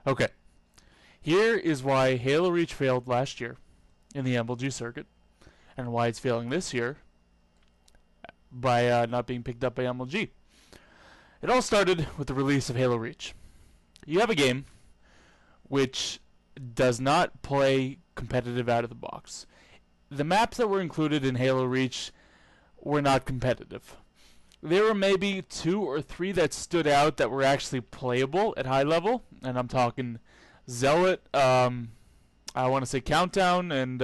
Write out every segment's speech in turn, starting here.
Okay, here is why Halo Reach failed last year in the MLG circuit, and why it's failing this year by not being picked up by MLG. It all started with the release of Halo Reach. You have a game which does not play competitive out of the box. The maps that were included in Halo Reach were not competitive. There were maybe 2 or 3 that stood out that were actually playable at high level, and I'm talking Zealot, I want to say Countdown, and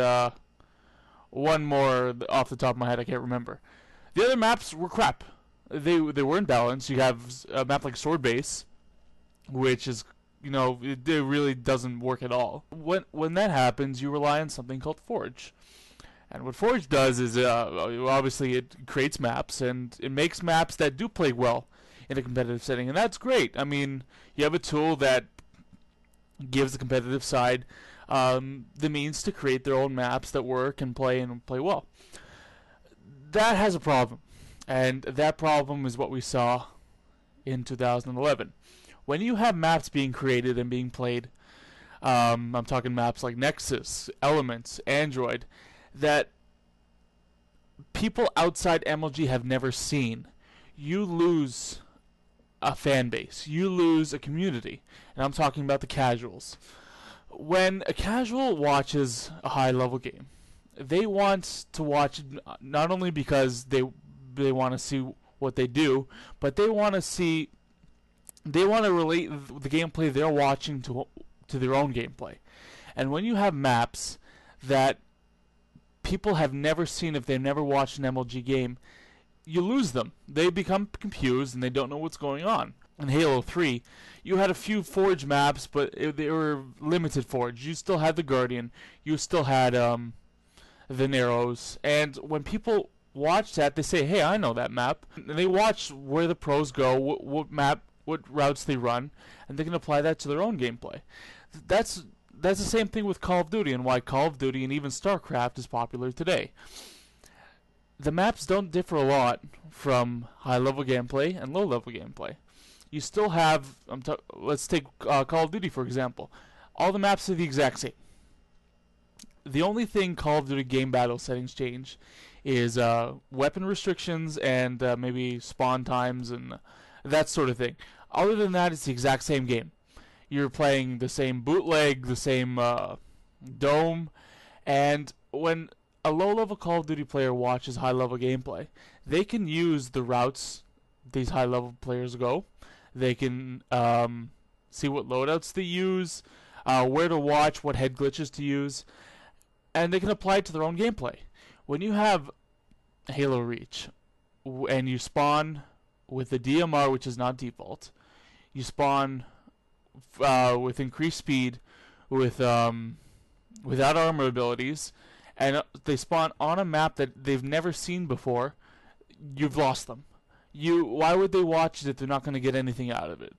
one more off the top of my head I can't remember. The other maps were crap. They weren't balanced. You have a map like Sword Base, which is, it really doesn't work at all. When that happens, you rely on something called Forge. And what Forge does is, obviously, it creates maps, and it makes maps that do play well in a competitive setting, and that's great. I mean, you have a tool that gives the competitive side the means to create their own maps that work and play well. That has a problem, and that problem is what we saw in 2011. When you have maps being created and being played, I'm talking maps like Nexus, Elements, Android, that people outside MLG have never seen, you lose a fan base. You lose a community. And I'm talking about the casuals. When a casual watches a high-level game, they want to watch not only because they want to see what they do, but they want to relate the gameplay they're watching to their own gameplay. And when you have maps that people have never seen, if they've never watched an MLG game, you lose them. They become confused and they don't know what's going on. In Halo 3, you had a few Forge maps, but they were limited Forge. You still had the Guardian. You still had the Narrows. And when people watch that, they say, hey, I know that map. And they watch where the pros go, what routes they run, and they can apply that to their own gameplay. That's the same thing with Call of Duty, and why Call of Duty and even StarCraft is popular today. The maps don't differ a lot from high-level gameplay and low-level gameplay. You still have, let's take Call of Duty for example. All the maps are the exact same. The only thing Call of Duty game battle settings change is weapon restrictions and maybe spawn times and that sort of thing. Other than that, it's the exact same game. You're playing the same bootleg, the same dome, and when a low-level Call of Duty player watches high-level gameplay, they can use the routes these high-level players go. They can see what loadouts they use, where to watch, what head glitches to use, and they can apply it to their own gameplay. When you have Halo Reach, and you spawn with the DMR, which is not default, you spawn with increased speed, without armor abilities, and they spawn on a map that they've never seen before, you've lost them. Why would they watch it if they're not going to get anything out of it?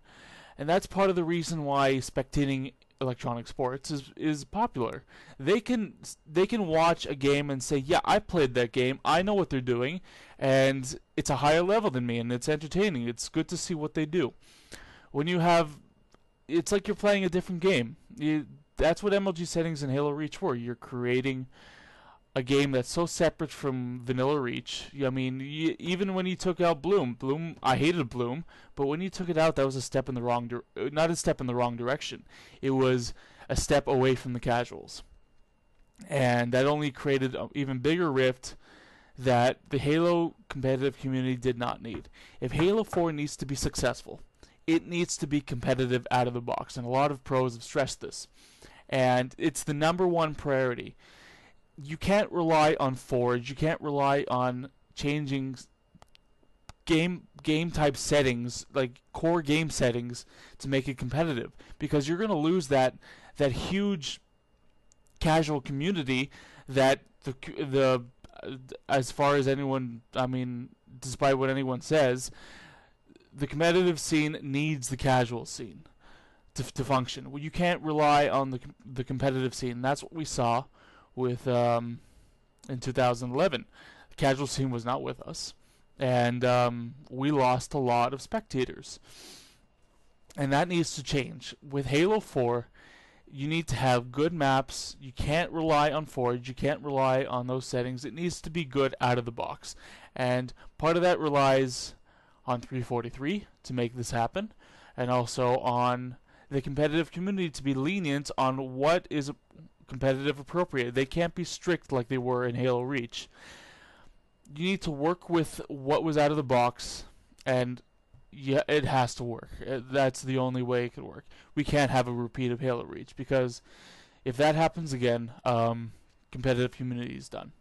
And that's part of the reason why spectating electronic sports is popular. They can watch a game and say, yeah, I played that game, I know what they're doing, and it's a higher level than me, and it's entertaining. It's good to see what they do. When you have, it's like you're playing a different game. That's what MLG settings in Halo Reach were. You're creating a game that's so separate from vanilla Reach. I mean, even when you took out Bloom, I hated Bloom, but when you took it out, that was a step in the wrong not a step in the wrong direction. It was a step away from the casuals, and that only created an even bigger rift that the Halo competitive community did not need. If Halo 4 needs to be successful, it needs to be competitive out of the box, and a lot of pros have stressed this, and it's the #1 priority. You can't rely on Forge. You can't rely on changing game type settings, like core game settings, to make it competitive, because you're going to lose that huge casual community that the as far as anyone, I mean, despite what anyone says, the competitive scene needs the casual scene to function. Well, you can't rely on the competitive scene. And that's what we saw with in 2011. The casual scene was not with us, and we lost a lot of spectators. And that needs to change. With Halo 4, you need to have good maps. You can't rely on Forge. You can't rely on those settings. It needs to be good out of the box. And part of that relies on 343 to make this happen, and also on the competitive community to be lenient on what is competitive appropriate. They can't be strict like they were in Halo Reach. You need to work with what was out of the box, and yeah, it has to work. That's the only way it could work. We can't have a repeat of Halo Reach, because if that happens again, competitive community is done.